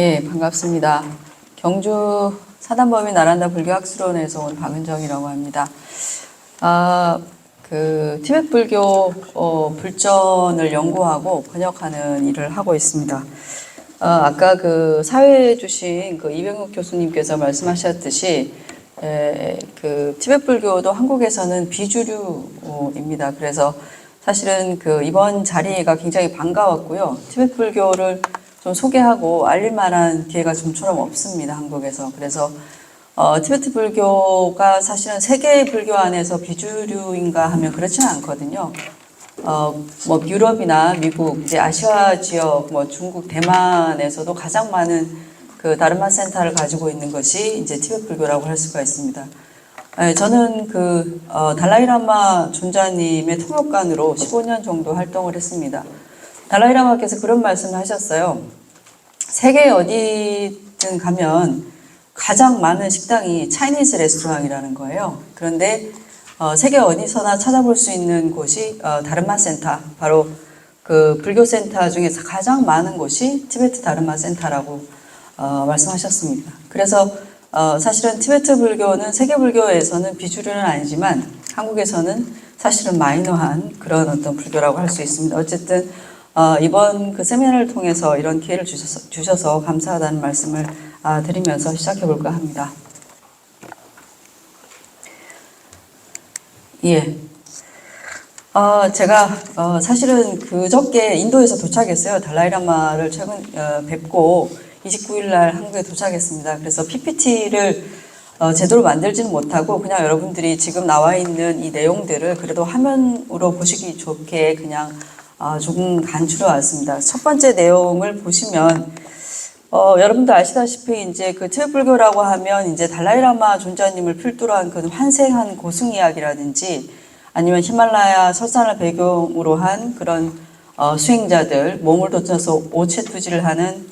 예, 반갑습니다. 경주 사단법인 나란다 불교학술원에서 온 박은정이라고 합니다. 티베트 불교 불전을 연구하고 번역하는 일을 하고 있습니다. 아까 그 사회해 주신 그 이병욱 교수님께서 말씀하셨듯이 티베트 불교도 한국에서는 비주류입니다. 그래서 사실은 이번 자리가 굉장히 반가웠고요. 티베트 불교를 좀 소개하고 알릴 만한 기회가 좀처럼 없습니다, 한국에서. 그래서 티베트 불교가 사실은 세계 불교 안에서 비주류인가 하면 그렇지는 않거든요. 유럽이나 미국, 이제 아시아 지역, 중국, 대만에서도 가장 많은 그 다르마 센터를 가지고 있는 것이 이제 티베트 불교라고 할 수가 있습니다. 저는 달라이라마 존자님의 통역관으로 15년 정도 활동을 했습니다. 달라이라마께서 그런 말씀을 하셨어요. 세계 어디든 가면 가장 많은 식당이 차이니즈 레스토랑이라는 거예요. 그런데 세계 어디서나 찾아볼 수 있는 곳이 다르마 센터, 바로 그 불교 센터 중에서 가장 많은 곳이 티베트 다르마 센터라고 말씀하셨습니다. 그래서 사실은 티베트 불교는 세계 불교에서는 비주류는 아니지만 한국에서는 사실은 마이너한 그런 어떤 불교라고 할 수 있습니다. 어쨌든 이번 그 세미나를 통해서 이런 기회를 주셔서 감사하다는 말씀을 드리면서 시작해 볼까 합니다. 예. 제가 사실은 그저께 인도에서 도착했어요. 달라이라마를 최근 뵙고 29일 날 한국에 도착했습니다. 그래서 PPT를 제대로 만들지는 못하고 그냥 여러분들이 지금 나와 있는 이 내용들을 그래도 화면으로 보시기 좋게 그냥 조금 간추려 왔습니다. 첫 번째 내용을 보시면 여러분들 아시다시피 이제 티베트 불교라고 하면 이제 달라이라마 존자님을 필두로 한 그 환생한 고승 이야기라든지 아니면 히말라야 설산을 배경으로 한 그런 수행자들, 몸을 덧쳐서 오체투지를 하는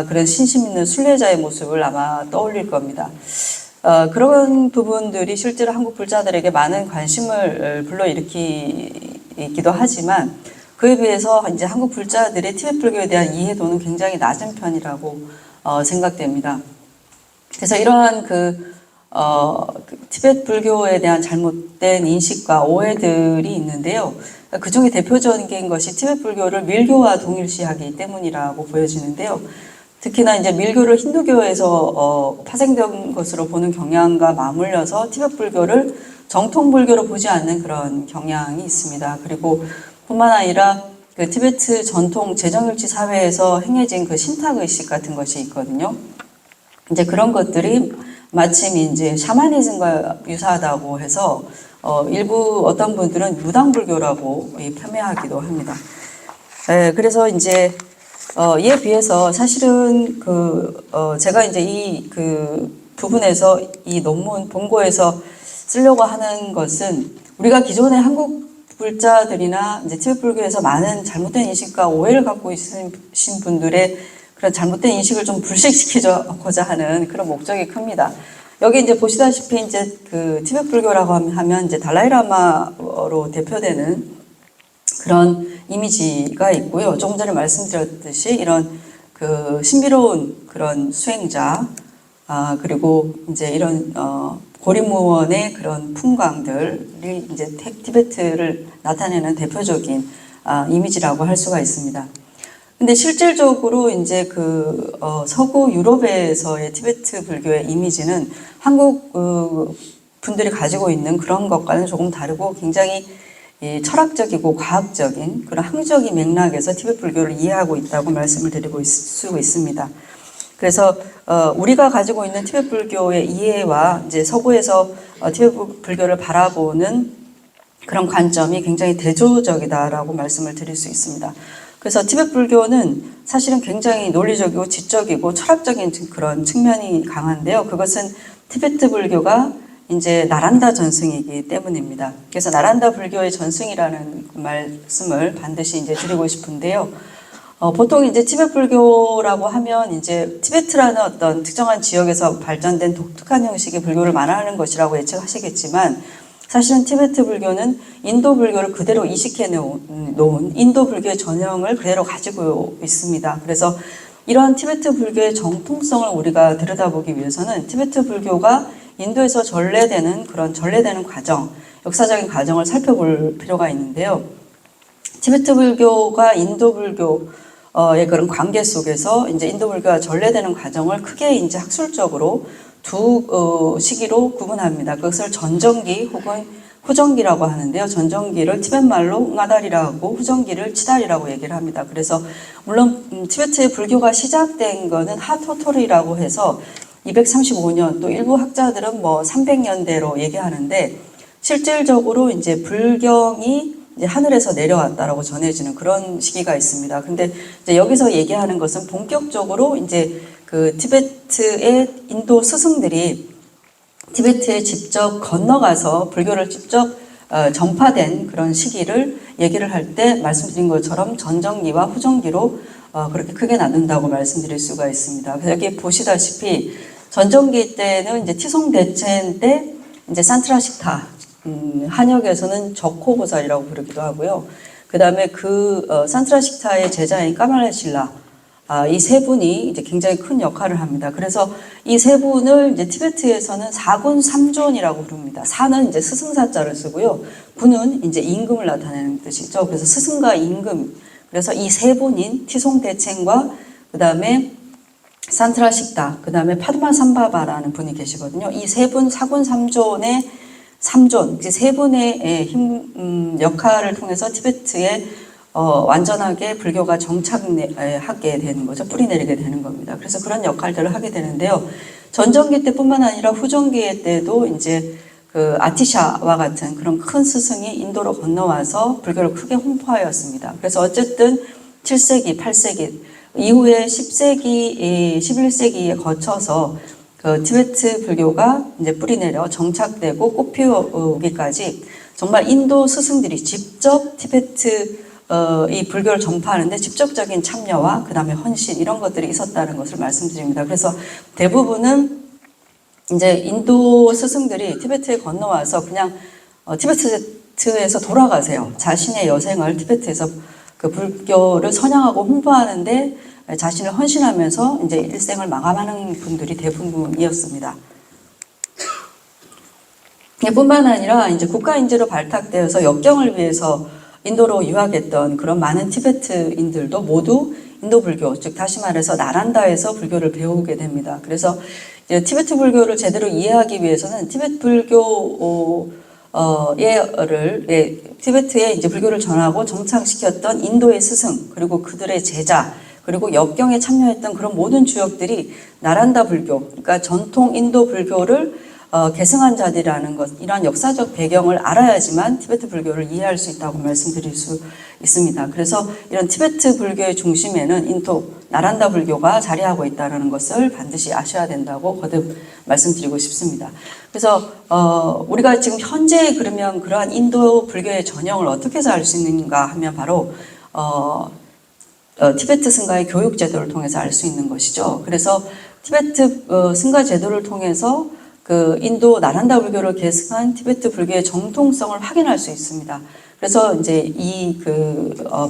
그런 신심 있는 순례자의 모습을 아마 떠올릴 겁니다. 그런 부분들이 실제로 한국 불자들에게 많은 관심을 불러일으키기도 하지만 그에 비해서 이제 한국 불자들의 티베트 불교에 대한 이해도는 굉장히 낮은 편이라고 생각됩니다. 그래서 이러한 티베트 불교에 대한 잘못된 인식과 오해들이 있는데요. 그 중에 대표적인 것이 티베트 불교를 밀교와 동일시하기 때문이라고 보여지는데요. 특히나 이제 밀교를 힌두교에서 파생된 것으로 보는 경향과 맞물려서 티베트 불교를 정통 불교로 보지 않는 그런 경향이 있습니다. 그리고 뿐만 아니라 티베트 전통 재정일치 사회에서 행해진 신탁 의식 같은 것이 있거든요. 이제 그런 것들이 마침 이제 샤머니즘과 유사하다고 해서 일부 어떤 분들은 무당불교라고 폄훼하기도 합니다. 그래서 이제 이에 비해서 사실은 제가 이제 이 부분에서 이 논문 본고에서 쓰려고 하는 것은 우리가 기존의 한국 불자들이나 이제 티베트 불교에서 많은 잘못된 인식과 오해를 갖고 있으신 분들의 그런 잘못된 인식을 좀 불식시키고자 하는 그런 목적이 큽니다. 여기 이제 보시다시피 이제 티베트 불교라고 하면 이제 달라이라마로 대표되는 그런 이미지가 있고요. 조금 전에 말씀드렸듯이 이런 신비로운 그런 수행자, 그리고 이제 이런 고리무원의 그런 풍광들이 이제 티베트를 나타내는 대표적인 이미지라고 할 수가 있습니다. 근데 실질적으로 이제 서구 유럽에서의 티베트 불교의 이미지는 한국 분들이 가지고 있는 그런 것과는 조금 다르고 굉장히 철학적이고 과학적인 그런 항적인 맥락에서 티베트 불교를 이해하고 있다고 말씀을 드리고 수 있습니다. 그래서 우리가 가지고 있는 티베트 불교의 이해와 이제 서구에서 티베트 불교를 바라보는 그런 관점이 굉장히 대조적이다라고 말씀을 드릴 수 있습니다. 그래서 티베트 불교는 사실은 굉장히 논리적이고 지적이고 철학적인 그런 측면이 강한데요. 그것은 티베트 불교가 이제 나란다 전승이기 때문입니다. 그래서 나란다 불교의 전승이라는 말씀을 반드시 이제 드리고 싶은데요. 보통 이제 티베트 불교라고 하면 이제 티베트라는 어떤 특정한 지역에서 발전된 독특한 형식의 불교를 말하는 것이라고 예측하시겠지만 사실은 티베트 불교는 인도 불교를 그대로 이식해 놓은 인도 불교의 전형을 그대로 가지고 있습니다. 그래서 이러한 티베트 불교의 정통성을 우리가 들여다보기 위해서는 티베트 불교가 인도에서 전래되는 과정, 역사적인 과정을 살펴볼 필요가 있는데요. 티베트 불교가 인도 불교의 그런 관계 속에서 이제 인도 불교가 전래되는 과정을 크게 이제 학술적으로 두 시기로 구분합니다. 그것을 전정기 혹은 후정기라고 하는데요. 전정기를 티벳 말로 응아달이라고 하고 후정기를 치달이라고 얘기를 합니다. 그래서 물론 티베트의 불교가 시작된 거는 하토토리라고 해서 235년, 또 일부 학자들은 뭐 300년대로 얘기하는데, 실질적으로 이제 불경이 이제 하늘에서 내려왔다라고 전해지는 그런 시기가 있습니다. 근데 이제 여기서 얘기하는 것은 본격적으로 이제 그 티베트의 인도 스승들이 티베트에 직접 건너가서 불교를 직접 전파된 그런 시기를 얘기를 할 때 말씀드린 것처럼 전정기와 후정기로 그렇게 크게 나눈다고 말씀드릴 수가 있습니다. 그래서 여기 보시다시피 전정기 때는 이제 티송대첸 때 이제 산트라식타, 한역에서는 적호보살이라고 부르기도 하고요. 그 다음에 산트라식타의 제자인 까말레실라, 이 세 분이 이제 굉장히 큰 역할을 합니다. 그래서 이 세 분을 이제 티베트에서는 사군 삼존이라고 부릅니다. 사는 이제 스승사자를 쓰고요. 군은 이제 임금을 나타내는 뜻이죠. 그래서 스승과 임금. 그래서 이 세 분인 티송대첸과 그 다음에 산트라식타, 그 다음에 파드마삼바바라는 분이 계시거든요. 이 세 분 사군 삼존의 삼존, 세 분의 역할을 통해서 티베트에 완전하게 불교가 정착하게 되는 거죠. 뿌리내리게 되는 겁니다. 그래서 그런 역할들을 하게 되는데요. 전정기 때뿐만 아니라 후정기 때도 이제 그 아티샤와 같은 그런 큰 스승이 인도로 건너와서 불교를 크게 홍보하였습니다. 그래서 어쨌든 7세기, 8세기, 이후에 10세기, 11세기에 거쳐서 그 티베트 불교가 이제 뿌리내려 정착되고 꽃피우기까지 정말 인도 스승들이 직접 티베트 이 불교를 전파하는데 직접적인 참여와 그 다음에 헌신 이런 것들이 있었다는 것을 말씀드립니다. 그래서 대부분은 이제 인도 스승들이 티베트에 건너와서 그냥 티베트에서 돌아가세요. 자신의 여생을 티베트에서 그 불교를 선양하고 홍보하는데 자신을 헌신하면서 이제 일생을 마감하는 분들이 대부분이었습니다. 뿐만 아니라 이제 국가인재로 발탁되어서 역경을 위해서 인도로 유학했던 그런 많은 티베트인들도 모두 인도 불교, 즉 다시 말해서 나란다에서 불교를 배우게 됩니다. 그래서 이제 티베트 불교를 제대로 이해하기 위해서는 티베트 불교를 티베트에 이제 불교를 전하고 정착시켰던 인도의 스승, 그리고 그들의 제자, 그리고 역경에 참여했던 그런 모든 주역들이 나란다 불교, 그러니까 전통 인도 불교를 계승한 자들이라는 것, 이러한 역사적 배경을 알아야지만 티베트 불교를 이해할 수 있다고 말씀드릴 수 있습니다. 그래서 이런 티베트 불교의 중심에는 인도 나란다 불교가 자리하고 있다는 것을 반드시 아셔야 된다고 거듭 말씀드리고 싶습니다. 그래서 우리가 지금 현재 그러면 그러한 인도 불교의 전형을 어떻게 해서 알 수 있는가 하면 바로 티베트 승가의 교육 제도를 통해서 알 수 있는 것이죠. 그래서 티베트 승가 제도를 통해서 그 인도 나란다 불교를 계승한 티베트 불교의 정통성을 확인할 수 있습니다. 그래서 이제 이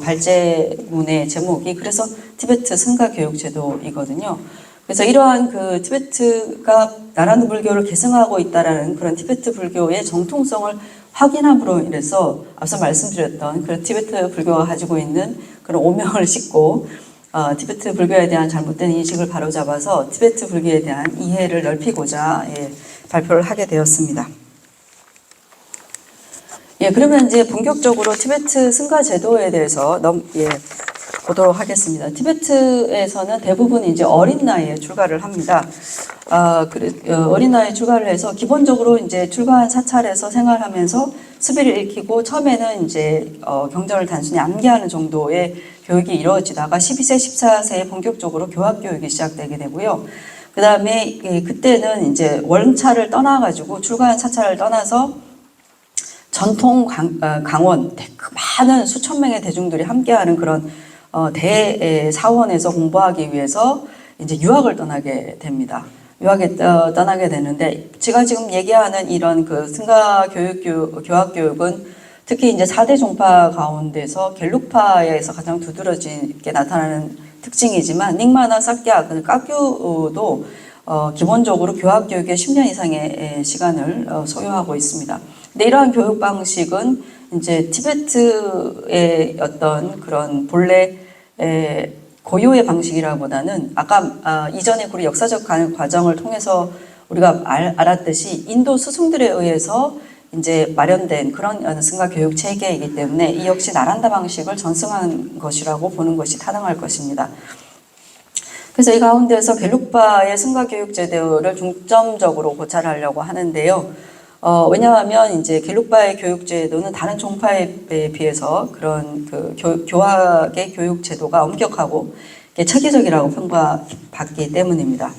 발제문의 제목이 그래서 티베트 승가 교육 제도이거든요. 그래서 이러한 그 티베트가 나란다 불교를 계승하고 있다라는 그런 티베트 불교의 정통성을 확인함으로 인해서 앞서 말씀드렸던 그 티베트 불교가 가지고 있는 그런 오명을 싣고 티베트 불교에 대한 잘못된 인식을 바로잡아서 티베트 불교에 대한 이해를 넓히고자 발표를 하게 되었습니다. 그러면 이제 본격적으로 티베트 승가 제도에 대해서 보도록 하겠습니다. 티베트에서는 대부분 이제 어린 나이에 출가를 합니다. 어린 나이에 출가를 해서 기본적으로 이제 출가한 사찰에서 생활하면서 수비를 익히고 처음에는 이제 경전을 단순히 암기하는 정도의 교육이 이루어지다가 12세, 14세에 본격적으로 교학 교육이 시작되게 되고요. 그 다음에 그때는 이제 원차를 떠나가지고 출가한 사찰을 떠나서 전통 강원, 많은 수천 명의 대중들이 함께하는 그런 대사원에서 공부하기 위해서 이제 유학을 떠나게 됩니다. 유학에 떠나게 되는데, 제가 지금 얘기하는 이런 그 승가 교학 교육은 특히 이제 4대 종파 가운데서 겔룩파에서 가장 두드러지게 나타나는 특징이지만 닉마나 사키아, 까규도 기본적으로 교학 교육에 10년 이상의 시간을 소요하고 있습니다. 근데 이러한 교육 방식은 이제 티베트의 어떤 그런 본래 고유의 방식이라보다는 아까 이전에 우리 역사적 과정을 통해서 우리가 알았듯이 인도 스승들에 의해서 이제 마련된 그런 승가 교육 체계이기 때문에 이 역시 나란다 방식을 전승한 것이라고 보는 것이 타당할 것입니다. 그래서 이 가운데서 겔룩파의 승가 교육 제도를 중점적으로 고찰하려고 하는데요. 왜냐하면 이제 겔룩파의 교육 제도는 다른 종파에 비해서 그런 그 교학의 교육 제도가 엄격하고 체계적이라고 평가받기 때문입니다.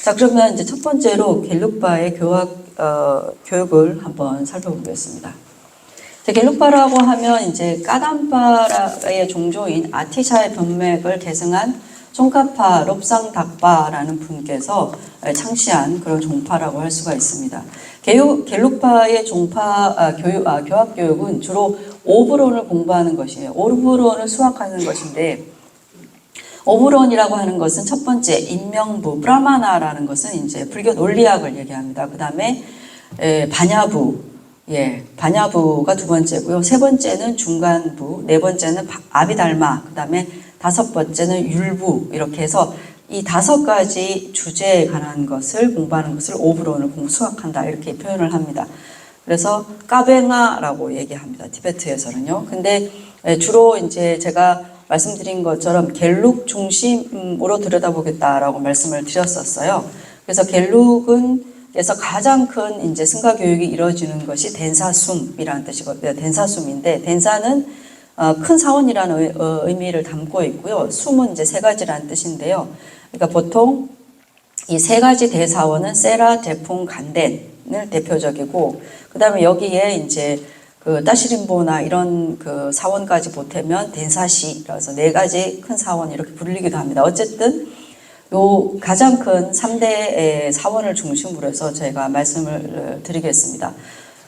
자, 그러면 이제 첫 번째로 겔룩파의 교육을 한번 살펴보겠습니다. 겔룩파라고 하면 이제 까담파의 종조인 아티샤의 변맥을 계승한 총카파 롭상닥파라는 분께서 창시한 그런 종파라고 할 수가 있습니다. 겔룩파의 교학 교육은 주로 오브론을 공부하는 것이에요. 오브론을 수학하는 것인데, 오브론이라고 하는 것은 첫 번째 인명부, 브라마나라는 것은 이제 불교 논리학을 얘기합니다. 그 다음에 반야부, 반야부가 두 번째고요. 세 번째는 중간부, 네 번째는 아비달마, 그 다음에 다섯 번째는 율부, 이렇게 해서 이 5가지 주제에 관한 것을 공부하는 것을 오브론을 수학한다, 이렇게 표현을 합니다. 그래서 까베나라고 얘기합니다. 티베트에서는요. 근데 주로 이제 제가 말씀드린 것처럼 겔룩 중심으로 들여다보겠다라고 말씀을 드렸었어요. 그래서 겔룩에서 가장 큰 이제 승가 교육이 이루어지는 것이 덴사숨이라는 뜻이거든요. 덴사숨인데, 덴사는 큰 사원이라는 의미를 담고 있고요. 숨은 이제 3가지라는 뜻인데요. 그러니까 보통 이 3가지 대사원은 세라, 제풍, 간덴을 대표적이고, 그 다음에 여기에 이제 그 따시림보나 이런 그 사원까지 보태면 덴사시라서 4가지 큰 사원 이렇게 불리기도 합니다. 어쨌든 요 가장 큰 3대 사원을 중심으로 해서 제가 말씀을 드리겠습니다.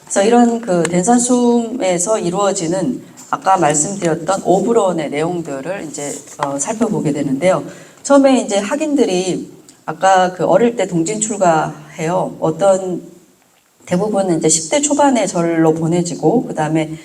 그래서 이런 그 덴사숨에서 이루어지는 아까 말씀드렸던 오브론의 내용들을 이제 살펴보게 되는데요. 처음에 이제 학인들이 아까 그 어릴 때 동진 출가해요. 대부분은 이제 10대 초반에 절로 보내지고, 그 다음에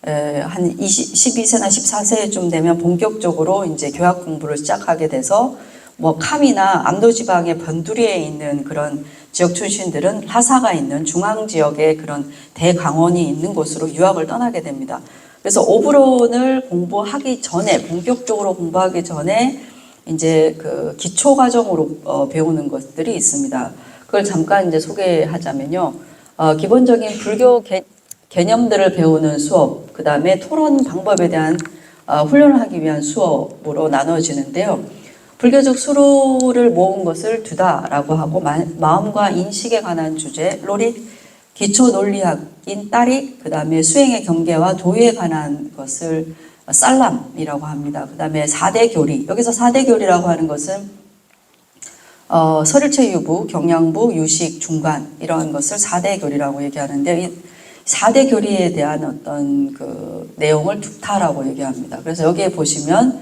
한 12세나 14세쯤 되면 본격적으로 이제 교학 공부를 시작하게 돼서 뭐 캄이나 암도 지방의 변두리에 있는 그런 지역 출신들은 라사가 있는 중앙 지역의 그런 대강원이 있는 곳으로 유학을 떠나게 됩니다. 그래서 오브론을 공부하기 전에, 본격적으로 공부하기 전에 이제 그 기초 과정으로 배우는 것들이 있습니다. 그걸 잠깐 이제 소개하자면요. 기본적인 불교 개념들을 배우는 수업, 그 다음에 토론 방법에 대한 훈련을 하기 위한 수업으로 나눠지는데요. 불교적 수로를 모은 것을 두다라고 하고, 마음과 인식에 관한 주제, 로릿, 기초 논리학인 따릭, 그 다음에 수행의 경계와 도에 관한 것을 살람이라고 합니다. 그 다음에 4대 교리, 여기서 4대 교리라고 하는 것은 설일체 유부, 경양부, 유식, 중간 이런 것을 4대 교리라고 얘기하는데, 이 4대 교리에 대한 어떤 그 내용을 두타라고 얘기합니다. 그래서 여기에 보시면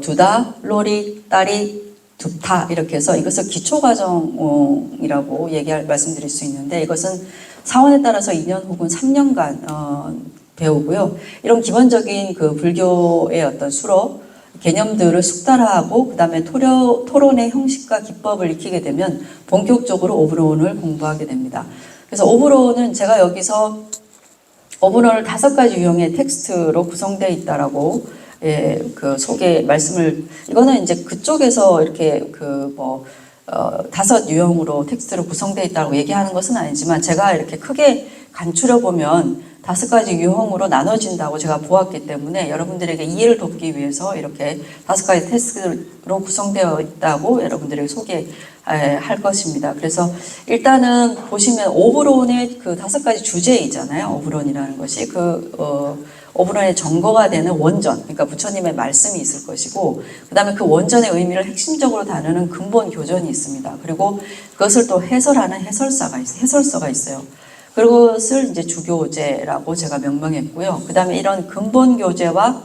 두다, 로리, 따리, 두타 이렇게 해서 이것을 기초과정이라고 말씀드릴 수 있는데, 이것은 사원에 따라서 2년 혹은 3년간 배우고요. 이런 기본적인 그 불교의 어떤 수로 개념들을 숙달하고 그 다음에 토론의 형식과 기법을 익히게 되면 본격적으로 오브론을 공부하게 됩니다. 그래서 오브론은 제가 여기서 오브론을 5가지 유형의 텍스트로 구성되어 있다라고 그 말씀을, 이거는 이제 그쪽에서 이렇게 5 유형으로 텍스트로 구성되어 있다고 얘기하는 것은 아니지만, 제가 이렇게 크게 간추려 보면 5가지 유형으로 나눠진다고 제가 보았기 때문에 여러분들에게 이해를 돕기 위해서 이렇게 5가지 텍스트로 구성되어 있다고 여러분들에게 소개할 것입니다. 그래서 일단은 보시면 오브론의 그 5가지 주제이잖아요. 오브론이라는 것이 오브론의 전거가 되는 원전, 그러니까 부처님의 말씀이 있을 것이고, 그 다음에 그 원전의 의미를 핵심적으로 다루는 근본 교전이 있습니다. 그리고 그것을 또 해설하는 해설서가 있어요. 그것을 이제 주교제라고 제가 명명했고요. 그 다음에 이런 근본 교제와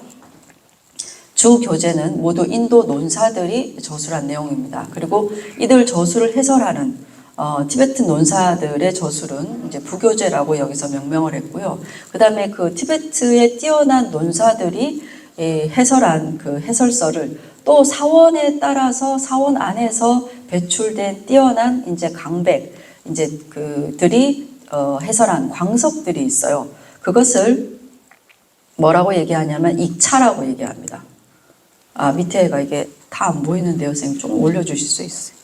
주 교재는 모두 인도 논사들이 저술한 내용입니다. 그리고 이들 저술을 해설하는 티베트 논사들의 저술은 이제 부교재라고 여기서 명명을 했고요. 그 다음에 그 티베트의 뛰어난 논사들이 해설한 그 해설서를 또 사원에 따라서 사원 안에서 배출된 뛰어난 이제 강백, 이제 그들이 해설한 광석들이 있어요. 그것을 뭐라고 얘기하냐면 익차라고 얘기합니다. 아, 밑에가 이게 다 안 보이는데요, 선생님. 좀 올려주실 수 있어요?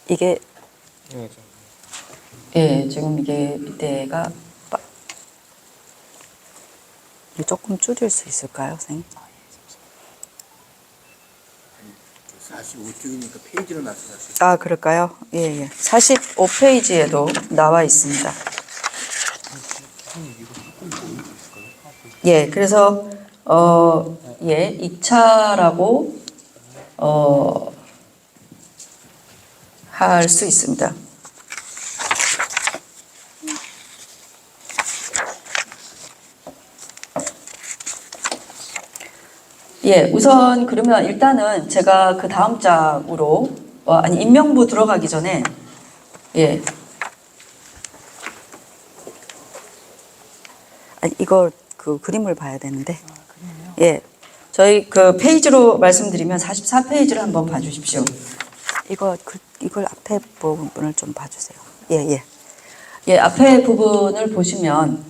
이게, 예, 지금 이게 밑에가 조금 줄일 수 있을까요, 선생님? 45쪽이니까 페이지로 말씀하시죠. 아, 그럴까요? 예, 예. 45페이지에도 나와 있습니다. 예, 그래서 예, 2차라고 할 수 있습니다. 예, 우선 그러면 일단은 제가 그 다음 장으로 아니 인명부 들어가기 전에 예, 아니 이거 그 그림을 봐야 되는데 예, 저희 그 페이지로 말씀드리면 44페이지를 한번 봐주십시오. 이걸 앞에 부분을 좀 봐주세요. 예, 예, 예, 앞에 부분을 보시면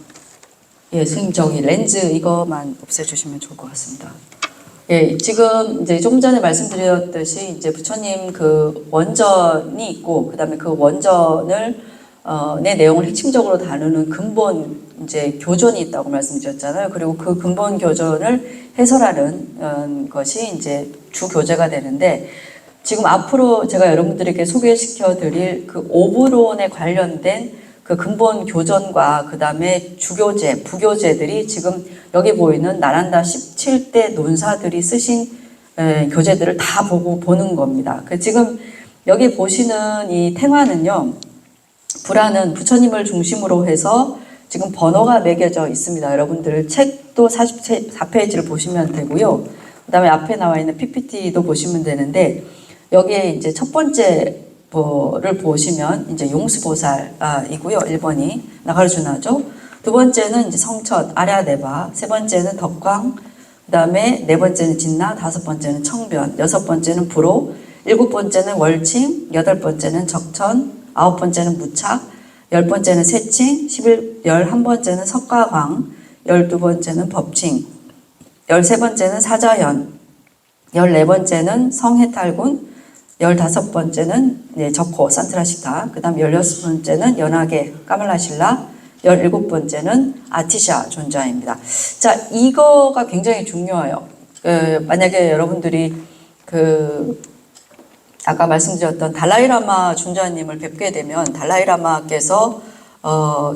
예, 선생님 저기 렌즈 이거만 없애주시면 좋을 것 같습니다. 예, 지금 이제 조금 전에 말씀드렸듯이 이제 부처님 그 원전이 있고 그다음에 그 원전을 내 내용을 핵심적으로 다루는 근본 이제 교전이 있다고 말씀드렸잖아요. 그리고 그 근본 교전을 해설하는 것이 이제 주 교재가 되는데 지금 앞으로 제가 여러분들에게 소개시켜 드릴 그 오브론에 관련된 그 근본 교전과 그 다음에 주교재, 부교재들이 지금 여기 보이는 나란다 17대 논사들이 쓰신 교재들을 다 보는 겁니다. 지금 여기 보시는 이 탱화는요, 불화는 부처님을 중심으로 해서 지금 번호가 매겨져 있습니다. 여러분들 책도 44페이지를 보시면 되고요. 그 다음에 앞에 나와 있는 PPT도 보시면 되는데 여기에 이제 첫 번째 를 보시면 이제 용수보살이고요. 1번이 나가르주나죠. 두 번째는 이제 성첫 아랴네바, 세 번째는 덕광, 그 다음에 네 번째는 진나, 다섯 번째는 청변, 여섯 번째는 불호, 일곱 번째는 월칭, 여덟 번째는 적천, 아홉 번째는 무착, 열 번째는 세칭, 11번째는 석가광, 12번째는 법칭, 13번째는 사자현, 14번째는 성해탈군, 15번째는 적호 산트라시타, 그 다음 16번째는 연하게 까말라실라, 17번째는 아티샤 존자입니다. 자, 이거가 굉장히 중요해요. 만약에 여러분들이 아까 말씀드렸던 달라이라마 존자님을 뵙게 되면 달라이라마께서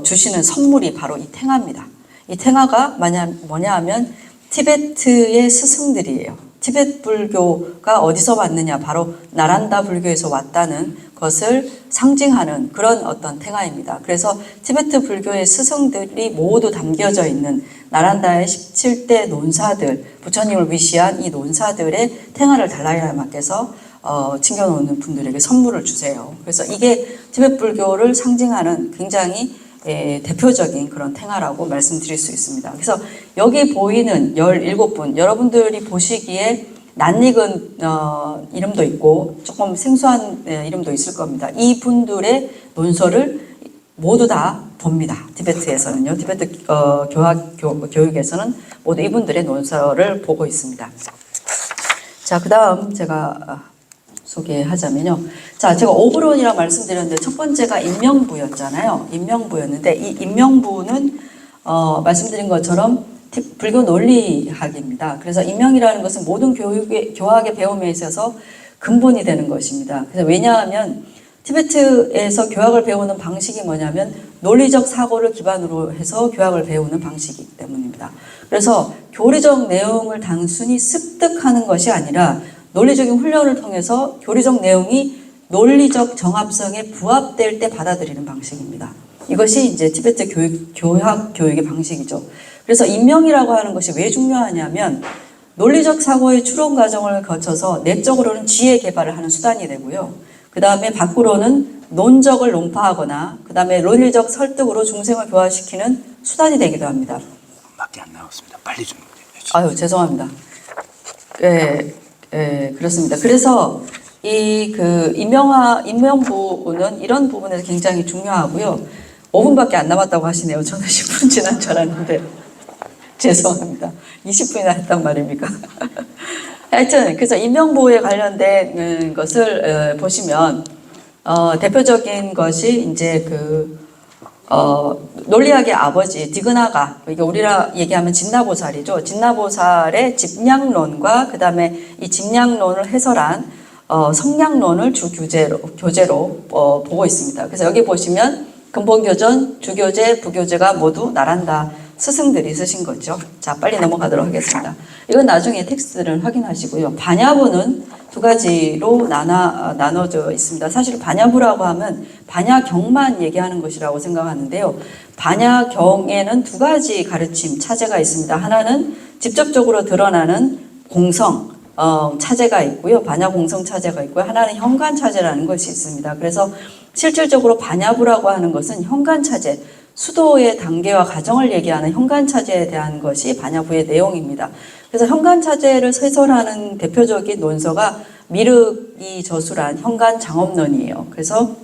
주시는 선물이 바로 이 탱화입니다. 이 탱화가 뭐냐 하면 티베트의 스승들이에요. 티베트 불교가 어디서 왔느냐, 바로 나란다 불교에서 왔다는 것을 상징하는 그런 어떤 탱화입니다. 그래서 티베트 불교의 스승들이 모두 담겨져 있는 나란다의 17대 논사들, 부처님을 위시한 이 논사들의 탱화를 달라이라마께서 챙겨놓는 분들에게 선물을 주세요. 그래서 이게 티베트 불교를 상징하는 굉장히 대표적인 그런 탱화라고 말씀드릴 수 있습니다. 그래서 여기 보이는 17분, 여러분들이 보시기에 낯익은 이름도 있고 조금 생소한 이름도 있을 겁니다. 이 분들의 논설을 모두 다 봅니다. 티베트에서는요. 티베트 교육에서는 모두 이분들의 논설을 보고 있습니다. 자, 그 다음 제가 소개하자면요. 자, 제가 오브론이라고 말씀드렸는데 첫 번째가 인명부였잖아요. 인명부였는데 이 인명부는 말씀드린 것처럼 불교 논리학입니다. 그래서 인명이라는 것은 모든 교학의 배움에 있어서 근본이 되는 것입니다. 그래서 왜냐하면 티베트에서 교학을 배우는 방식이 뭐냐면 논리적 사고를 기반으로 해서 교학을 배우는 방식이기 때문입니다. 그래서 교리적 내용을 단순히 습득하는 것이 아니라 논리적인 훈련을 통해서 교리적 내용이 논리적 정합성에 부합될 때 받아들이는 방식입니다. 이것이 이제 티베트 교육의 방식이죠. 그래서 인명이라고 하는 것이 왜 중요하냐면 논리적 사고의 추론 과정을 거쳐서 내적으로는 지혜 개발을 하는 수단이 되고요. 그 다음에 밖으로는 논적을 논파하거나 그 다음에 논리적 설득으로 중생을 교화시키는 수단이 되기도 합니다. 밖에 안 나왔습니다. 빨리 좀 해주세요. 아유, 죄송합니다. 그렇습니다. 그래서 이 그 인명부는 이런 부분에서 굉장히 중요하고요. 5분밖에 안 남았다고 하시네요. 저는 10분 지난 줄 알았는데 죄송합니다. 20분이나 했단 말입니까? 하여튼 그래서 인명보호에 관련된 것을 보시면 대표적인 것이 이제 논리학의 아버지 디그나가, 그러니까 우리가 얘기하면 진나보살이죠. 진나보살의 집량론과 그 다음에 이 집량론을 해설한 성량론을 주 교재로 보고 있습니다. 그래서 여기 보시면 근본교전, 주교재, 부교재가 모두 나란다 스승들이 쓰신 거죠. 자, 빨리 넘어가도록 하겠습니다. 이건 나중에 텍스트를 확인하시고요. 반야부는 두 가지로 나눠져 있습니다. 사실 반야부라고 하면 반야경만 얘기하는 것이라고 생각하는데요. 반야경에는 두 가지 가르침, 차제가 있습니다. 하나는 직접적으로 드러나는 공성, 차제가 있고요. 반야공성 차제가 있고요. 하나는 현관 차제라는 것이 있습니다. 그래서 실질적으로 반야부라고 하는 것은 현관 차제, 수도의 단계와 과정을 얘기하는 현관 차제에 대한 것이 반야부의 내용입니다. 그래서 현관 차제를 해설하는 대표적인 논서가 미륵이 저술한 현관 장업론이에요. 그래서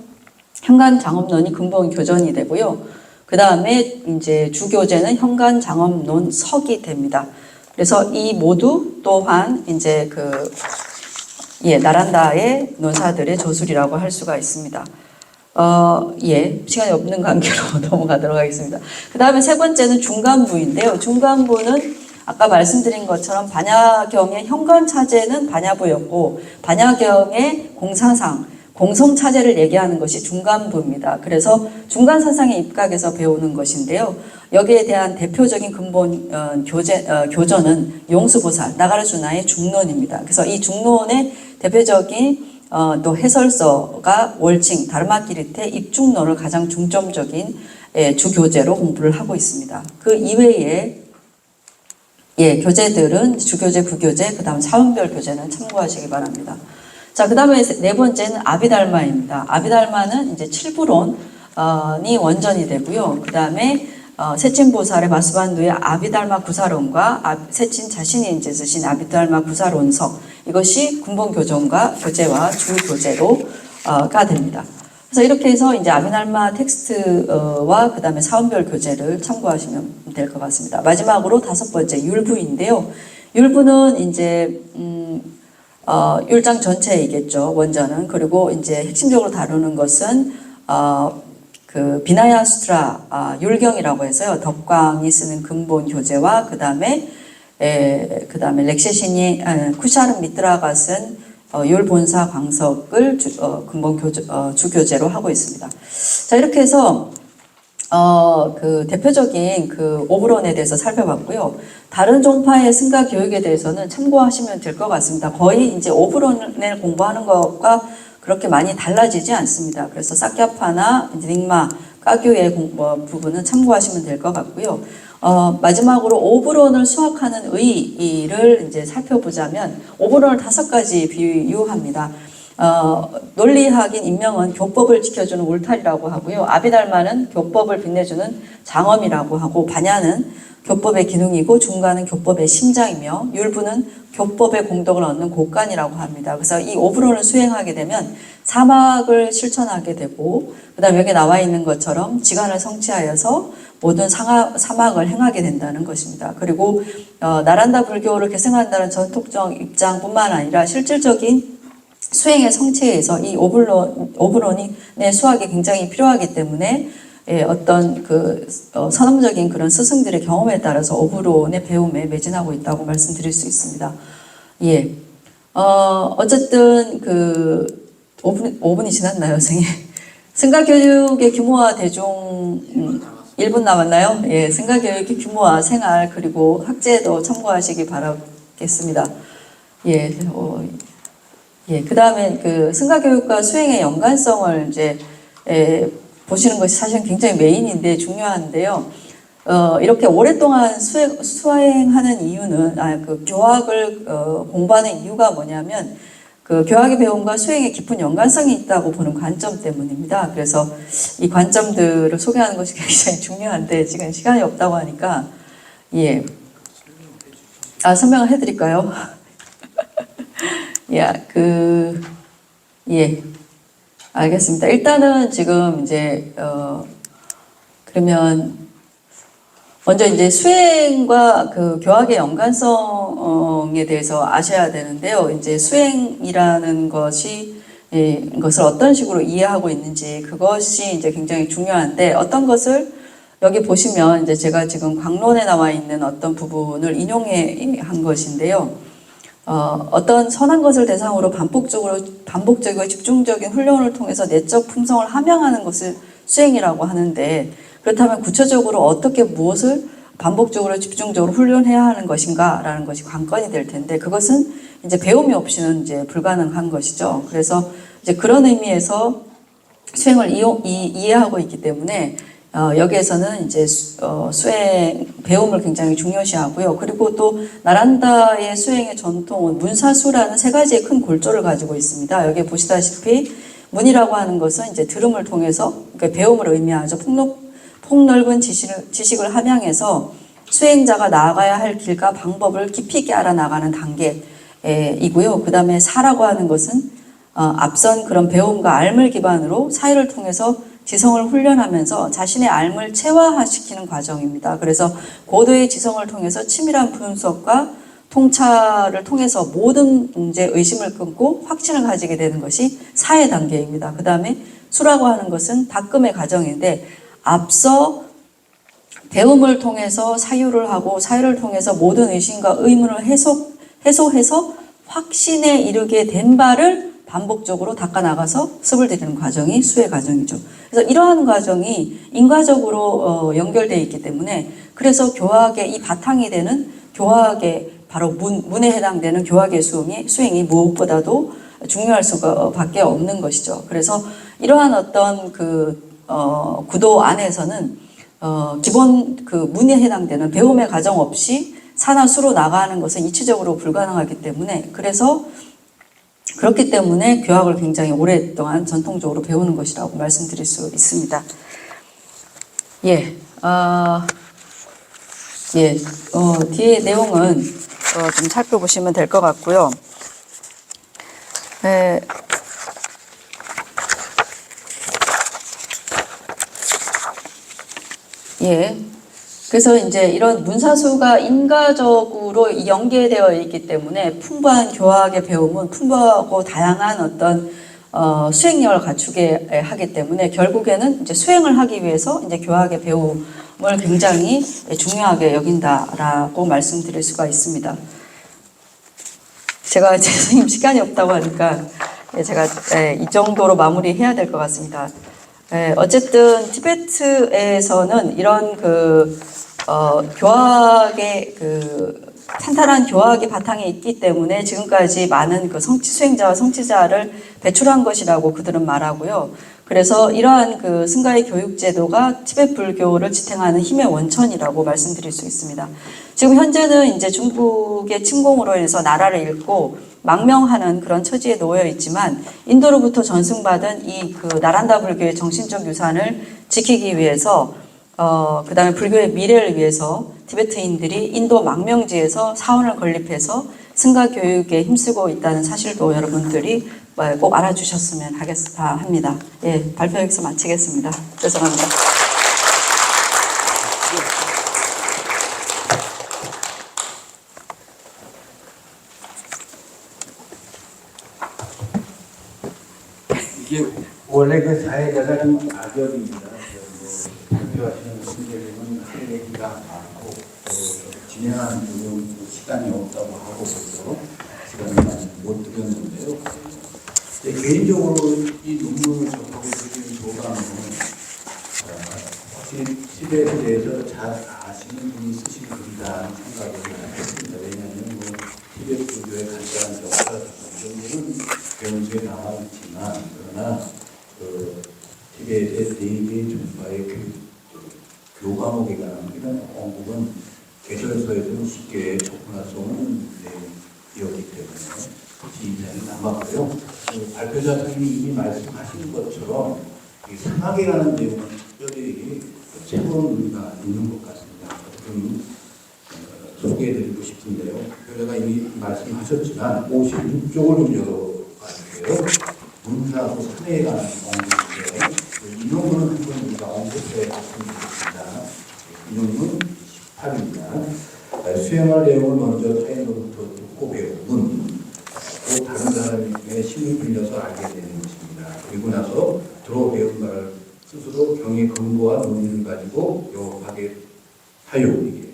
현관 장업론이 근본 교전이 되고요. 그 다음에 이제 주교재는 현관 장업론 석이 됩니다. 그래서 이 모두 또한 이제 나란다의 논사들의 저술이라고 할 수가 있습니다. 시간이 없는 관계로 넘어가도록 하겠습니다. 그 다음에 세 번째는 중간부인데요. 중간부는 아까 말씀드린 것처럼 반야경의 현관차제는 반야부였고, 반야경의 공성차제를 얘기하는 것이 중간부입니다. 그래서 중간사상에 입각해서 배우는 것인데요. 여기에 대한 대표적인 근본 교전은 용수보살, 나가르주나의 중론입니다. 그래서 이 중론의 대표적인 또 해설서가 월칭, 다르마키리테 입중론을 가장 중점적인 주교재로 공부를 하고 있습니다. 그 이외에 교재들은 주교재, 부교재, 그 다음 사원별 교재는 참고하시기 바랍니다. 자, 그 다음에 네 번째는 아비달마입니다. 아비달마는 이제 칠부론이 원전이 되고요. 그 다음에 세친보살의 마스반두의 아비달마 구사론과 세친 자신이 이제 쓰신 아비달마 구사론석, 이것이 근본 교전과 교재와 주교재로가 됩니다. 그래서 이렇게 해서 이제 아비달마 텍스트와 그 다음에 사원별 교재를 참고하시면 될 것 같습니다. 마지막으로 다섯 번째 율부인데요. 율부는 이제 율장 전체이겠죠, 원전은. 그리고 이제 핵심적으로 다루는 것은 비나야 수트라 율경이라고 해서요. 덕광이 쓰는 근본 교재와 그 다음에 렉세신이 쿠샤르 미트라가 쓴 율본사 광석을 근본 주교재로 하고 있습니다. 자, 이렇게 해서 대표적인 오브론에 대해서 살펴봤고요. 다른 종파의 승가 교육에 대해서는 참고하시면 될 것 같습니다. 거의 이제 오브론을 공부하는 것과 그렇게 많이 달라지지 않습니다. 그래서 사캬파나 닉마, 까교의 부분은 참고하시면 될 것 같고요. 마지막으로 오브론을 수학하는 의의를 이제 살펴보자면 오브론을 5가지 비유합니다. 논리학인 인명은 교법을 지켜주는 울타리라고 하고요. 아비달마는 교법을 빛내주는 장엄이라고 하고, 반야는 교법의 기둥이고, 중간은 교법의 심장이며, 율부는 교법의 공덕을 얻는 곳간이라고 합니다. 그래서 이 오브론을 수행하게 되면 사막을 실천하게 되고, 그 다음에 여기 나와 있는 것처럼 지간을 성취하여서 모든 사막을 행하게 된다는 것입니다. 그리고 나란다 불교를 계승한다는 전통적 입장뿐만 아니라 실질적인 수행의 성취에서 이 오브론의 수학이 굉장히 필요하기 때문에 어떤 선험적인 그런 스승들의 경험에 따라서 오브론의 배움에 매진하고 있다고 말씀드릴 수 있습니다. 어쨌든 5분이 지났나요, 선생님? 승가교육의 규모와 1분 남았나요? 승가교육의 규모와 생활 그리고 학제도 참고하시기 바라겠습니다. 그 다음에 승가교육과 수행의 연관성을 이제 보시는 것이 사실은 굉장히 메인인데 중요한데요. 이렇게 오랫동안 수행하는 이유는, 그 교학을 공부하는 이유가 뭐냐면, 그 교학의 배움과 수행에 깊은 연관성이 있다고 보는 관점 때문입니다. 그래서 이 관점들을 소개하는 것이 굉장히 중요한데, 지금 시간이 없다고 하니까, 예. 설명을 해드릴까요? 예, 알겠습니다. 일단은 지금 이제, 그러면, 먼저 이제 수행과 그 교학의 연관성에 대해서 아셔야 되는데요. 이제 수행이라는 것이, 것을 어떤 식으로 이해하고 있는지 그것이 이제 굉장히 중요한데, 어떤 것을 여기 보시면 이제 제가 지금 강론에 나와 있는 어떤 부분을 인용해 한 것인데요. 어떤 선한 것을 대상으로 반복적이고 집중적인 훈련을 통해서 내적 품성을 함양하는 것을 수행이라고 하는데, 그렇다면 구체적으로 어떻게 무엇을 반복적으로 집중적으로 훈련해야 하는 것인가라는 것이 관건이 될 텐데, 그것은 이제 배움이 없이는 이제 불가능한 것이죠. 그래서 이제 그런 의미에서 수행을 이해하고 있기 때문에 여기에서는 이제 수행 배움을 굉장히 중요시하고요. 그리고 또 나란다의 수행의 전통은 문사수라는 세 가지의 큰 골조를 가지고 있습니다. 여기 보시다시피 문이라고 하는 것은 이제 들음을 통해서, 그러니까 배움을 의미하죠. 폭넓은 지식을 함양해서 수행자가 나아가야 할 길과 방법을 깊이 있게 알아나가는 단계이고요. 그 다음에 사라고 하는 것은 앞선 그런 배움과 알물 기반으로 사회를 통해서 지성을 훈련하면서 자신의 알물 체화시키는 과정입니다. 그래서 고도의 지성을 통해서 치밀한 분석과 통찰을 통해서 모든 문제에 의심을 끊고 확신을 가지게 되는 것이 사회 단계입니다. 그 다음에 수라고 하는 것은 닦음의 과정인데, 앞서 배움을 통해서 사유를 하고 사유를 통해서 모든 의심과 의문을 해소해서 확신에 이르게 된 바를 반복적으로 닦아나가서 습을 들이는 과정이 수의 과정이죠. 그래서 이러한 과정이 인과적으로 연결되어 있기 때문에, 그래서 교학의 이 바탕이 되는 교학의 바로 문에 해당되는 교학의 수행이 무엇보다도 중요할 수밖에 없는 것이죠. 그래서 이러한 어떤 구도 안에서는 기본 그 문에 해당되는 배움의 과정 없이 사나 수로 나가는 것은 이치적으로 불가능하기 때문에, 그렇기 때문에 교학을 굉장히 오랫동안 전통적으로 배우는 것이라고 말씀드릴 수 있습니다. 뒤에 내용은 좀 살펴보시면 될 것 같고요. 그래서 이제 이런 문사수가 인과적으로 연계되어 있기 때문에 풍부한 교학의 배움은 풍부하고 다양한 어떤 수행력을 갖추게 하기 때문에, 결국에는 이제 수행을 하기 위해서 이제 교학의 배움을 굉장히 중요하게 여긴다라고 말씀드릴 수가 있습니다. 제가 선생님 시간이 없다고 하니까 제가 이 정도로 마무리해야 될 것 같습니다. 어쨌든 티베트에서는 이런 교학의 탄탄한 교학의 바탕에 있기 때문에 지금까지 많은 수행자와 성취자를 배출한 것이라고 그들은 말하고요. 그래서 이러한 승가의 교육 제도가 티베트 불교를 지탱하는 힘의 원천이라고 말씀드릴 수 있습니다. 지금 현재는 이제 중국의 침공으로 인해서 나라를 잃고 망명하는 그런 처지에 놓여 있지만, 인도로부터 전승받은 이 나란다 불교의 정신적 유산을 지키기 위해서, 그 다음에 불교의 미래를 위해서 티베트인들이 인도 망명지에서 사원을 건립해서 승가 교육에 힘쓰고 있다는 사실도 여러분들이 꼭 알아주셨으면 합니다. 발표 여기서 마치겠습니다. 죄송합니다. 이게 원래 사회자가 좀 악역입니다. 발표하시는 분들은 할 얘기가 많고 진행하는 분은 시간이 없다고 하고 그래서 시간을 많이 못 드렸는데요. 개인적으로 이 논문을 접하고 드린 소감은 확실히 티베트에 대해서 잘 아시는 분이 쓰신 글이라는 생각을 했습니다. 왜냐하면 티베트 불교의 간단한 역사 정도는 배운 적이 나와 있지만, 그러나 티베트의 대개 종파의 교과목에 관한 이런 언급은 개설서에서는 쉽게 접근할 수 없는 내용이었기 때문에 굳이 인상이 남았고요. 발표자 선생님이 이미 말씀하신 것처럼 이 사막에 관한 내용은 특별히 새로운 의미가 있는 것 같습니다. 좀 소개해드리고 싶은데요. 발표자가 이미 말씀하셨지만 56쪽을 좀 열어봤는데요. 문사하고 사회에 관한 언급인데요. 인용문은 한번 우리가 언급해 봤으면 좋겠습니다. 인용문 18입니다. 수행할 내용을 먼저 타인으로부터 듣고 배우는 또 다른 사람의 힘을 빌려서 알게 되는 것입니다. 그리고 나서 들어 배운 말을 스스로 경의 근거와 논리를 가지고 요하게 하요, 이게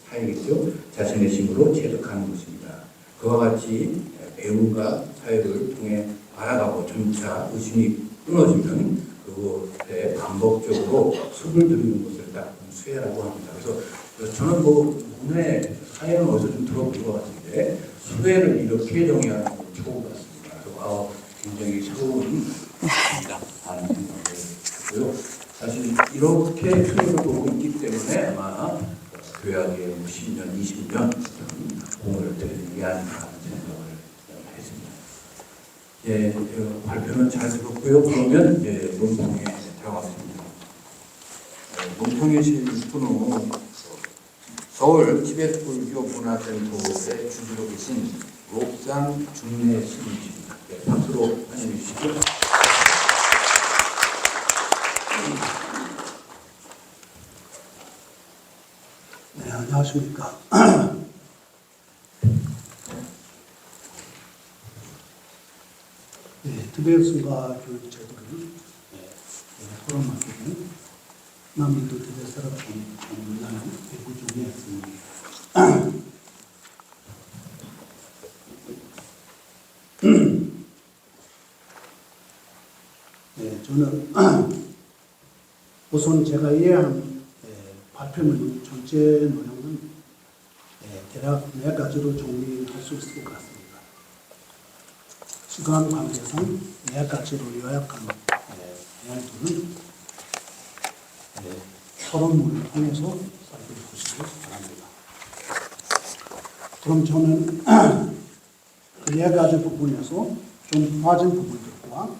사회겠죠. 자신의 힘으로 체득하는 것입니다. 그와 같이 배움과 사회를 통해 알아가고 점차 의심이 끊어지면 그것에 반복적으로 습을 들이는 것을 딱 수혜라고 합니다. 그래서 저는 문의 사회는 어디서 좀 들어본 것 같은데 수혜를 이렇게 정의하는 건 처음 같습니다. 그래서 굉장히 새로운 일이다 하는 생각을 했고요. 사실 이렇게 수혜를 보고 있기 때문에 아마 교약에 10년, 20년 공을 들이는 게 아닌가 하는 생각을 했습니다. 예, 발표는 잘 들었고요. 그러면 논평에 들어가겠습니다. 논평이신 분은 서울 티베트 불교 문화센터의 주지로 계신 록상 준내 스님이십니다. 박수로 환영해 주시죠. 네, 안녕하십니까. 네, 티베트 순가 교육 제도를 토론하기는 남인도 티베트 사람들이 문화는 배구 중이었습니다. 네, 저는 우선 제가 이해한 발표문 전체 내용은 대략 4가지로 정리할 수 있을 것 같습니다. 시간 관계상 4가지로 요약한 내용들은 토론문을 통해서 살펴보시기 바랍니다. 그럼 저는 그 4가지 부분에서 좀 빠진 부분들과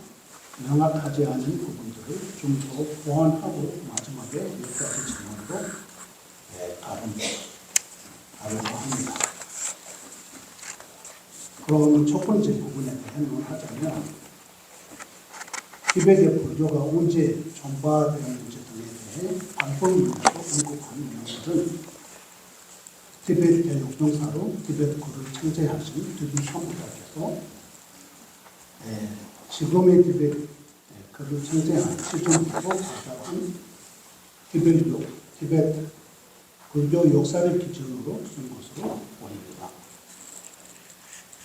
명확하지 않은 부분들을 좀 더 보완하고 마지막에 몇 가지 질문으로 다루려고 합니다. 그럼 첫 번째 부분에 대해 하자면 티베트의 불교가 언제 전파되었는지 등에 대해 방법론에서 언급하는 내용들은 티베트 역동사로 티베트 글을 창제하신 드비 샴부다께서 지금의 티베트 글을 창제한 시점부터 발달한 티베트 불교 역사를 기준으로 쓴 것으로 보입니다.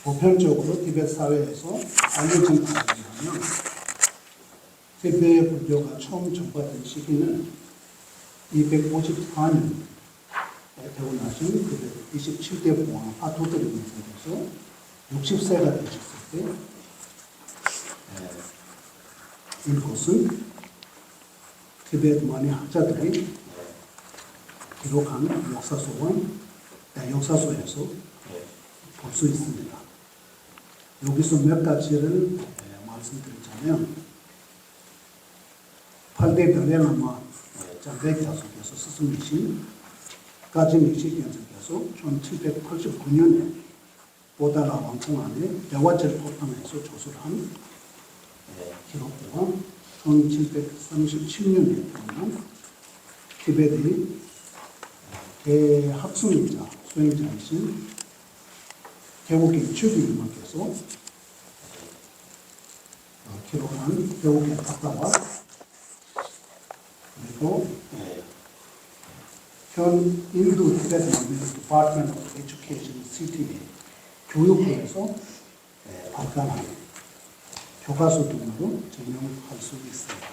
보편적으로 티베트 사회에서 알려진 바에 의하면 티베트 불교가 처음 전파된 시기는 254년에 태어나신 티베트 27대 보왕 파토드림께서 60세가 되셨을 때 이것은 티베트 많은 학자들이 기록한 역사서에서 볼 수 있습니다. 여기서 몇 가지를 말씀드리자면 8대 달레라마 장백자석에서 스승이신 가지미식연석께서 1789년에 보다라 왕궁 안에 대화절 포탕에서 조술한 기록과 1737년에 태어난 티베트의 대학습이자 수행자이신 개국의 추기님께서 기록한 개국의 박사와 그리고 현 인도 티베트 디파트먼트 오브 에듀케이션 시티의 교육부에서 발간한 교과서 등으로 증명할 수 있습니다.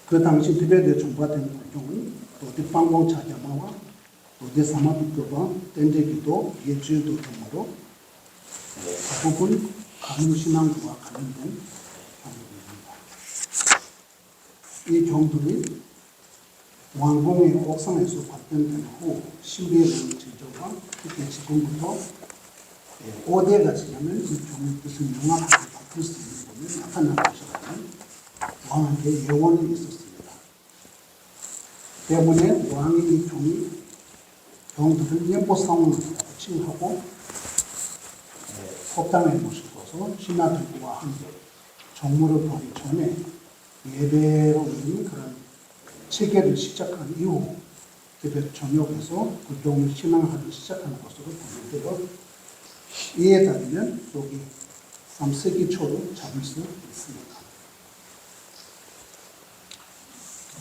그 당시 티베트에 전파된 불교는 로디팡공 차냐마와 로디사마불교와 댄제기도, 예주도 등으로 대부분 가문신앙과 관련된 경들입니다. 이 경들이 왕궁의 옥상에서 발견된 후 신비로운 제조와 특히 지금부터 5대가 지나면 이 경의 뜻은 명확하게 바뀔 수 있는 부분이 나타나는 것이라는 왕에게 예언이 있었습니다. 때문에 왕이 이 경들을 예보상으로 칭하고 법당에 모시고서 신하들과 함께 정무를 보기 전에 예배로 있는 그런 체계를 시작한 이후 티베트 전역에서 불교를 신앙하기 시작하는 것으로 보는데요. 이에 따르면 여기 3세기 초로 잡을 수 있습니다.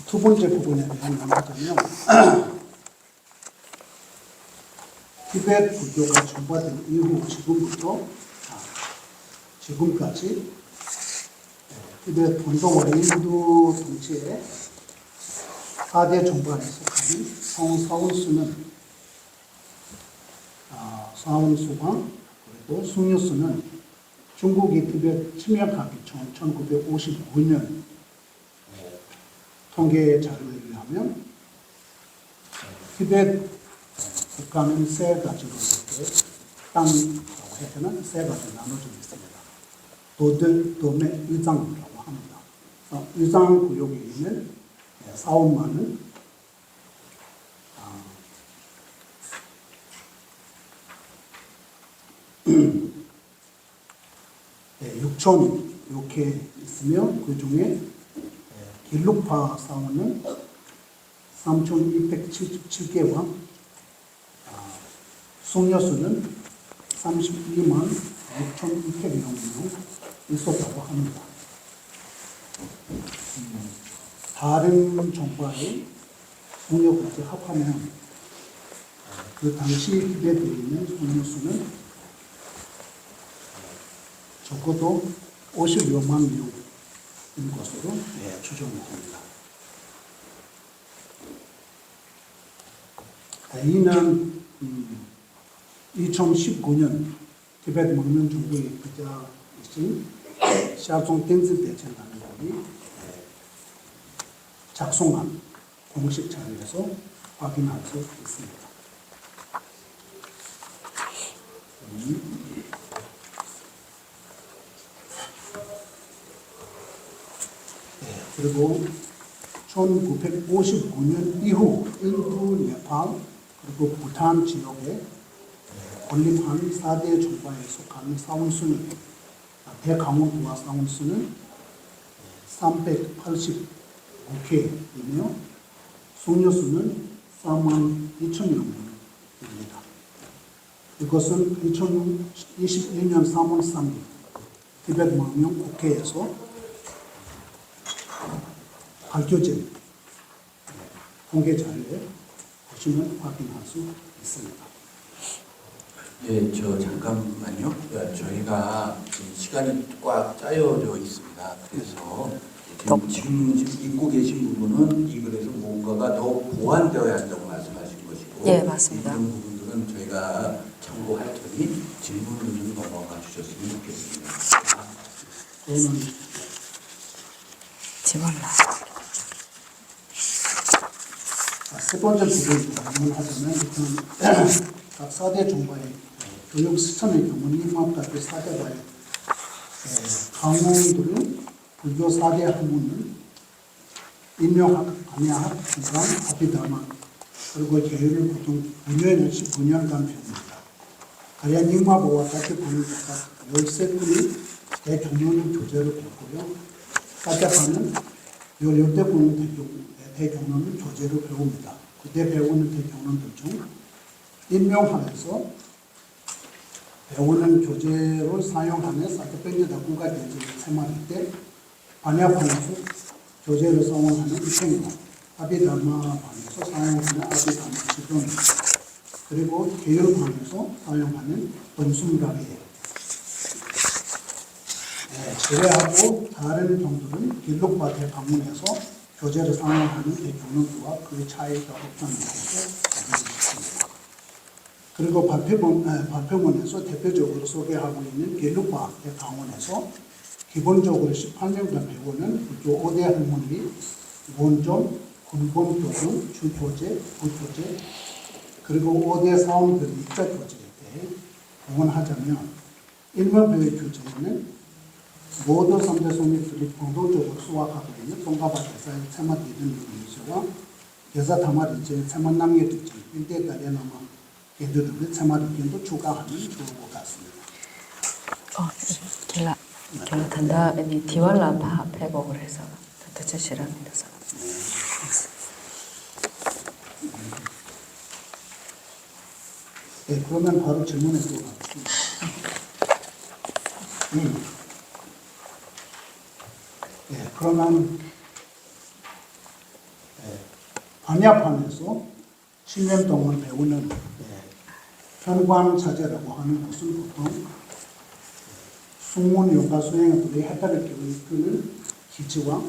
두 번째 부분에 대한 말하자면 티베트 불교가 전파된 이후 지금까지 티베트 본도와 인도 동지의 4대 정반에 속하는 사원수강 그리고 숭유수는 중국이 티베트 침략하기 전 1959년 통계 자료에 의하면 티베트 국가는 세 가지로 이렇게 땅이라고 해야 되나? 세 가지로 나눠져 있습니다. 도들, 도매, 위장이라고 합니다. 위장 구역에 있는 사원만은 6,006회 있으며 그 중에 길룩파 사원은 3,277개와 숭여수는 32만 6,200명 정도 있었다고 합니다. 다른 종파의 숭여까지 합하면 그 당시 티베트에 있는 숭여수는 적어도 50여만 명인 것으로 추정됩니다. 이는 2019년 티베트 먹는 정부의 부자이신 샤송 댄스 대체라는 분이 작성한 공식 자료에서 확인할 수 있습니다. 그리고 1959년 이후 인도, 네팔, 그리고 부탄 지역에 건립한 4대 종파에 속한 사원수는 대강원도와 사원수는 385개이며 숭여수는 4만 2천 명입니다. 이것은 2021년 3월 3일 티베트 망명 국회에서 밝혀진 통계 자료에 보시면 확인할 수 있습니다. 예, 저 잠깐만요. 저희가 시간이 꽉 짜여져 있습니다. 그래서 지금 읽고 계신 부분은 이 글에서 뭔가가 더 보완되어야 한다고 말씀하신 것이고, 예, 맞습니다. 이런 부분들은 저희가 참고할 테니 질문을 좀 넘어가 주셨으면 좋겠습니다. 저는 세 번째 부분을 질문하자면 각 4대 종파의 교육 시스템의 경우는 이와 같은 4대가의 강원들은 불교 4대 학문은 인명학, 안야학, 기관, 아비다마 그리고 계율을 보통 9년에서 19년간 배웁니다. 가야 닉마보와 같은 분위기가 13분이 대경론을 교재로 배우고요. 사자파는 16대군은 대경론을 교재로 배웁니다. 그때 배우는 대경론들 중 인명학에서 배우는 교재로 사용하는 사자penny다 국가대지 세마일 때 반야판에서 교재로 사용하는 이팽과 아비다마판에서 사용하는 아비다마 지금 그리고 계율판에서 사용하는 번숨가리예요. 제외하고 다른 경들은 길룩파 대방문에서 교재를 사용하는 대경론과 그 차이가 없다는 것을 알려주셨습니다. 그리고 발표문에서 대표적으로 소개하고 있는 갤룩과학의 강원에서 기본적으로 18명간 배우는 불교 5대 학문이 원점, 근본 교준, 주교재, 부교재, 그리고 5대 사원들 입자 교재에 대해 공헌하자면 일반교회 교재에는 모두 3대 성립들이 공동적으로 수확하고 있는 동가바 대사의 세맛 이든 문제와 대사 다마리제 세맛 남녀들이 일대 가려나마 얘들을 세맛 의견도 추가하면 좋을 것 같습니다. Kila tanda ini diwala pa pegog을 해서 듣으시랍니다. 네, 그러면 바로 질문에 들어가겠습니다. 네, 그러면 반야판에서 10년 동안 배우는 현관자재라고 하는 것은 보통 숙문 용가 수행들이 해탈을 이끄는 기지와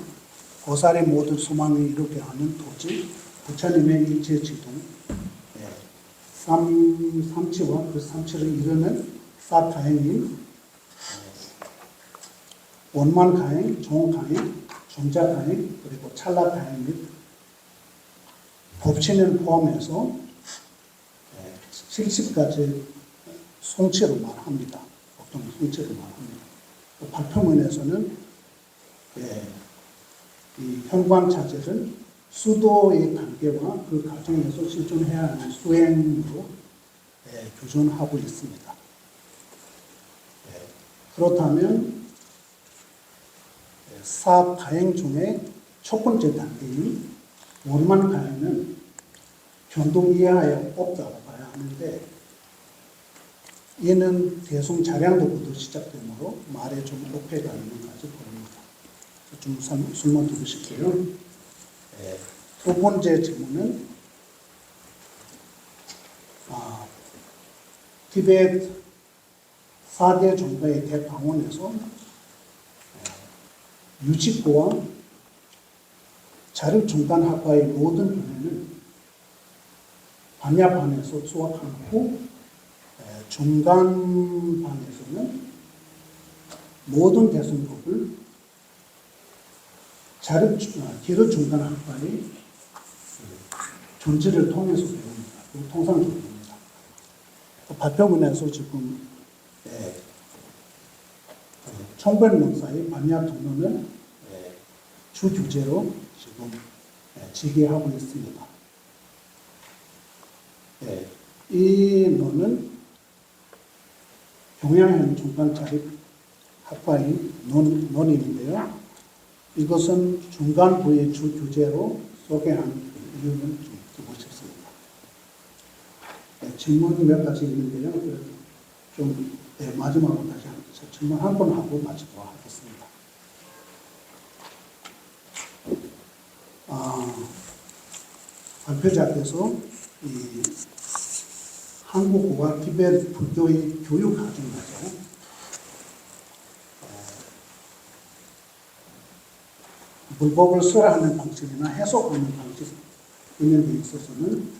고살의 모든 소망을 이루게 하는 도지, 부처님의 일체 지동, 삼치와 그 삼치를 이루는 사가행인 원만가행, 종가행, 종자가행, 그리고 찰나가행 및 법치는 포함해서 70가지 송치로 말합니다. 보통 송치로 말합니다. 발표문에서는 이 현관자재를 수도의 단계와 그 과정에서 실존해야 하는 수행으로 규정하고 있습니다. 그렇다면 사가행 중에 첫 번째 단계인 원만가행은 변동 이하에 없다고 봐야 하는데 이는 대승 자량도부터 시작되므로 말에 좀 오해가 있는 것까지 보입니다. 좀 설명 드리실게요. 두 번째 질문은 티베트 4대 종가의 대방원에서 유직고와 자립중간학과의 모든 분야는 반야반에서 수학한 후 중간반에서는 모든 대승법을 기르중간학과의 존재를 통해서 배웁니다. 통상적입니다. 발표문에서 지금 청변명사의 반야 동론을 주 교재로 지금 지개하고 있습니다. 이 논은 경향형 중간자립학과의 논인인데요. 이것은 중간부의 주 교재로 소개한 이유는 좀 듣고 싶습니다. 질문 몇 가지 있는데요. 좀 마지막으로 다시 질문 한 번 하고 마치도록 하겠습니다. 발표자께서 이 한국어와 티베트 불교의 교육 과정에서 불법을 설하는 방식이나 해석하는 방식 있는 데 있어서는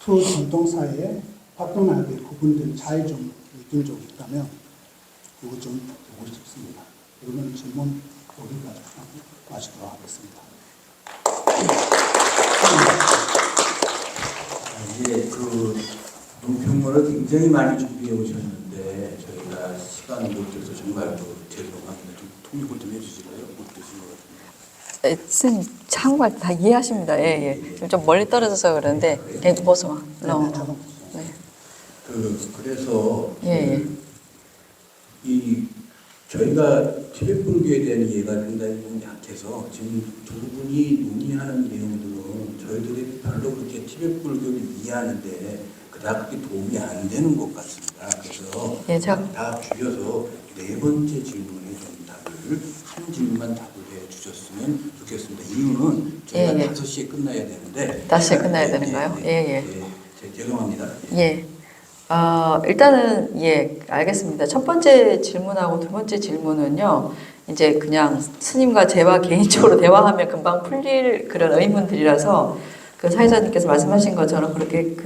두 전통사회에 확연하게 구분된 차이 좀 느낀 적이 있다면 그거 좀 보고 싶습니다. 그러면 질문 여기까지 마치도록 하겠습니다. 이제 그 논평문을 굉장히 많이 준비해 오셨는데 저희가 시간을 못 들어서 정말 죄송합니다. 좀 통역을 좀 해주실까요? 못 드신 것 같은데. 스님 참고할 다 이해하십니다. 좀 멀리 떨어져서 그러는데 보소. 네. 그래서 이 저희가 티베트 불교에 대한 이해가 굉장히 좀 약해서 지금 두 분이 논의하는 내용들은 저희들이 별로 그렇게 티베트 불교를 이해하는데 그렇게 도움이 안 되는 것 같습니다. 그래서 다 줄여서 네 번째 질문에 좀 답을 한 질문만 답을 해 주셨으면 좋겠습니다. 이유는 저희가 5시에 끝나야 되는데 5시에 끝나야 되는가요? 죄송합니다. 일단은 알겠습니다. 첫 번째 질문하고 두 번째 질문은요. 이제 그냥 스님과 제가 개인적으로 대화하면 금방 풀릴 그런 의문들이라서 그 사회자님께서 말씀하신 것처럼 그렇게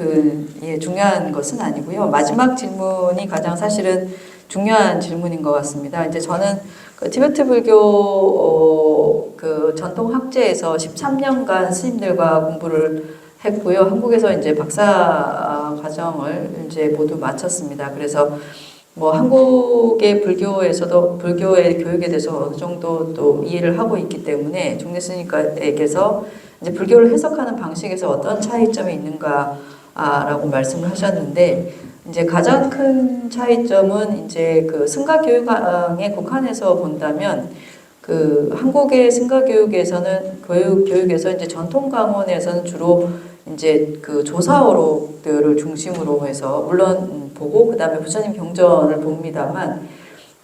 중요한 것은 아니고요. 마지막 질문이 가장 사실은 중요한 질문인 것 같습니다. 이제 저는 그 티베트 불교 그 전통 학제에서 13년간 스님들과 공부를 했고요. 한국에서 이제 박사 과정을 이제 모두 마쳤습니다. 그래서 뭐 한국의 불교에서도 불교의 교육에 대해서 어느 정도 또 이해를 하고 있기 때문에 종래 스님께서 이제 불교를 해석하는 방식에서 어떤 차이점이 있는가라고 말씀을 하셨는데, 이제 가장 큰 차이점은 이제 그 승가 교육에 국한해서 본다면, 그 한국의 승가 교육에서는 교육에서 이제 전통 강원에서는 주로 이제 그 조사어록들을 중심으로 해서 물론 보고 그 다음에 부처님 경전을 봅니다만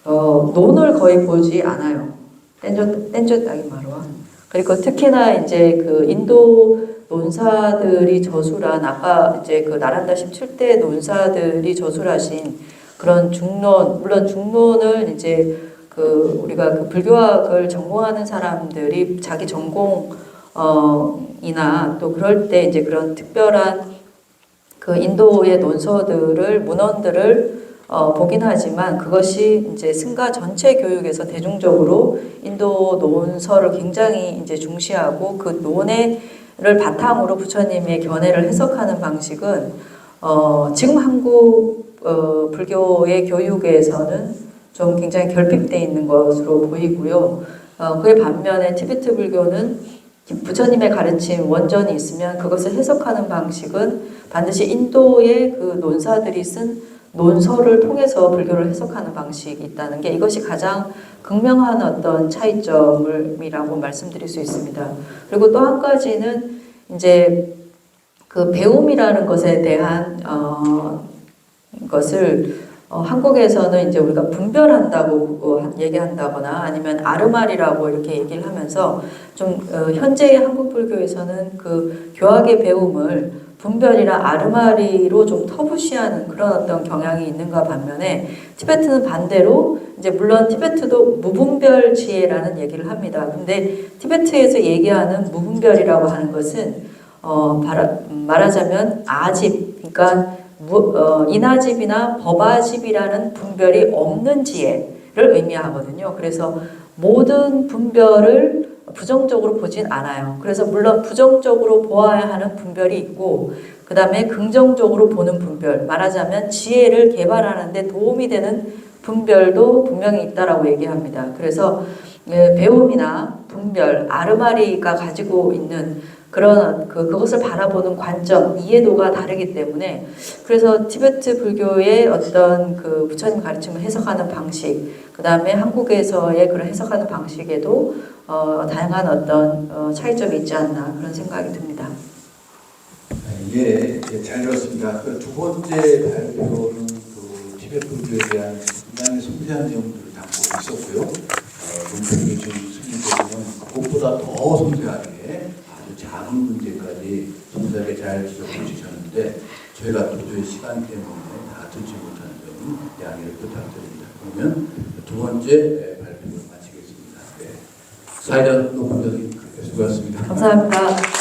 논을 거의 보지 않아요. 땡볕 마루와. 그리고 특히나 이제 그 인도 논사들이 저술한 아까 이제 그 나란다 17대 논사들이 저술하신 그런 중론, 물론 중론을 이제 그 우리가 그 불교학을 전공하는 사람들이 자기 전공 이나 또 그럴 때 이제 그런 특별한 그 인도의 논서들을 문헌들을 보긴 하지만 그것이 이제 승가 전체 교육에서 대중적으로 인도 논서를 굉장히 이제 중시하고 그 논의를 바탕으로 부처님의 견해를 해석하는 방식은 지금 한국 불교의 교육에서는 좀 굉장히 결핍되어 있는 것으로 보이고요. 그에 반면에 티베트 불교는 부처님의 가르침 원전이 있으면 그것을 해석하는 방식은 반드시 인도의 그 논사들이 쓴 논서를 통해서 불교를 해석하는 방식이 있다는 게 이것이 가장 극명한 어떤 차이점이라고 말씀드릴 수 있습니다. 그리고 또 한 가지는 이제 그 배움이라는 것에 대한 것을 한국에서는 이제 우리가 분별한다고 얘기한다거나 아니면 아르마리라고 이렇게 얘기를 하면서 좀 현재의 한국 불교에서는 그 교학의 배움을 분별이나 아르마리로 좀 터부시하는 그런 어떤 경향이 있는가 반면에 티베트는 반대로 이제 물론 티베트도 무분별 지혜라는 얘기를 합니다. 근데 티베트에서 얘기하는 무분별이라고 하는 것은 말하자면 아집, 그러니까 인아집이나 법아집이라는 분별이 없는 지혜를 의미하거든요. 그래서 모든 분별을 부정적으로 보진 않아요. 그래서 물론 부정적으로 보아야 하는 분별이 있고 그 다음에 긍정적으로 보는 분별, 말하자면 지혜를 개발하는 데 도움이 되는 분별도 분명히 있다라고 얘기합니다. 그래서 배움이나 분별, 아르마리가 가지고 있는 그런 그것을 바라보는 관점, 이해도가 다르기 때문에 그래서 티베트 불교의 어떤 그 부처님 가르침을 해석하는 방식, 그 다음에 한국에서의 그런 해석하는 방식에도 다양한 어떤 차이점이 있지 않나 그런 생각이 듭니다. 예, 잘 들었습니다. 그 두 번째 발표는 그 티베트 불교에 대한 굉장히 섬세한 내용들을 담고 있었고요. 문평 교수 스님께서는 그것보다 더 섬세하게 아주 작은 문제까지 섬세하게 잘 지적해 주셨는데 저희가 도저히 시간 때문에 다 듣지 못하는 점은 양해를 부탁드립니다. 그러면 두 번째 발표를 마치겠습니다. 네. 사회자 노무현님 수고하셨습니다. 감사합니다.